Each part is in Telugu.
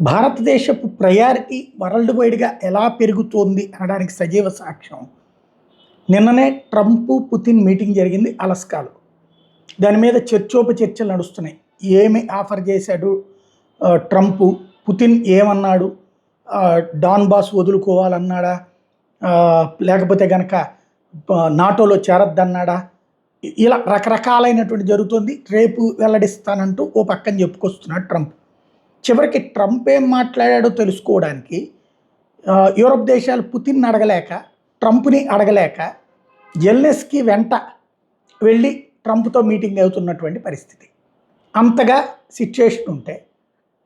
భారతదేశపు ప్రయారిటీ వరల్డ్ వైడ్గా ఎలా పెరుగుతోంది అనడానికి సజీవ సాక్ష్యం నిన్ననే ట్రంప్ పుతిన్ మీటింగ్ జరిగింది అలస్కాలో. దాని మీద చర్చోపచర్చలు నడుస్తున్నాయి. ఏమి ఆఫర్ చేశాడు ట్రంప్, పుతిన్ ఏమన్నాడు, డాన్ బాస్ వదులుకోవాలన్నాడా, లేకపోతే కనుక నాటోలో చేరద్దన్నాడా, ఇలా రకరకాలైనటువంటి జరుగుతుంది. రేపు వెల్లడిస్తానంటూ ఓ పక్కన చెప్పుకొస్తున్నాడు ట్రంప్. చివరికి ట్రంప్ ఏం మాట్లాడాడో తెలుసుకోవడానికి యూరోప్ దేశాలు పుతిన్ అడగలేక, ట్రంప్ని అడగలేక జెలెన్స్కీ వెంట వెళ్ళి ట్రంప్తో మీటింగ్ అవుతున్నటువంటి పరిస్థితి. అంతగా సిచ్యుయేషన్ ఉంటే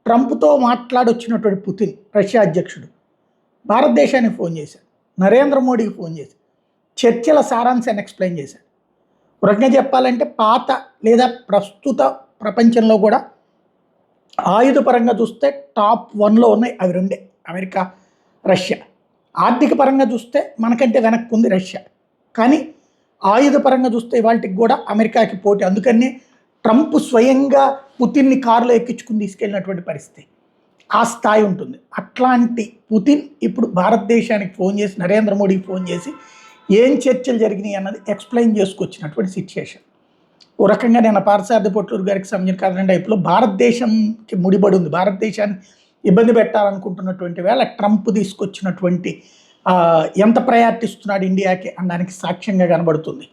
ట్రంప్తో మాట్లాడొచ్చినటువంటి పుతిన్, రష్యా అధ్యక్షుడు, భారతదేశానికి ఫోన్ చేశాడు, నరేంద్ర మోడీకి ఫోన్ చేశాడు, చర్చల సారాంశాన్ని ఎక్స్ప్లెయిన్ చేశాడు. ఒక రకంగా చెప్పాలంటే పాత లేదా ప్రస్తుత ప్రపంచంలో కూడా ఆయుధపరంగా చూస్తే టాప్ 1లో ఉన్నాయి అవి రెండే, అమెరికా, రష్యా. ఆర్థిక పరంగా చూస్తే మనకంటే వెనక్కి ఉంది రష్యా, కానీ ఆయుధపరంగా చూస్తే ఇవాళకి కూడా అమెరికాకి పోటీ. అందుకని ట్రంప్ స్వయంగా పుతిన్ని కారులో ఎక్కించుకుని తీసుకెళ్ళినటువంటి పరిస్థితి, ఆ స్థాయి ఉంటుంది. అట్లాంటి పుతిన్ ఇప్పుడు భారతదేశానికి ఫోన్ చేసి, నరేంద్ర మోడీకి ఫోన్ చేసి ఏం చర్చలు జరిగినాయి అన్నది ఎక్స్ప్లెయిన్ చేసుకొచ్చినటువంటి సిచ్యుయేషన్. ఓ రకంగా నేను పార్థసారథి పొట్లూరు గారికి సంబంధించిన కథ టైప్లో భారతదేశంకి ముడిపడి ఉంది. భారతదేశాన్ని ఇబ్బంది పెట్టాలనుకుంటున్నటువంటి వేళ ట్రంప్ తీసుకొచ్చినటువంటి ఎంత ప్రయారిటీ ఇస్తున్నాడు ఇండియాకి అనడానికి సాక్ష్యంగా కనబడుతుంది.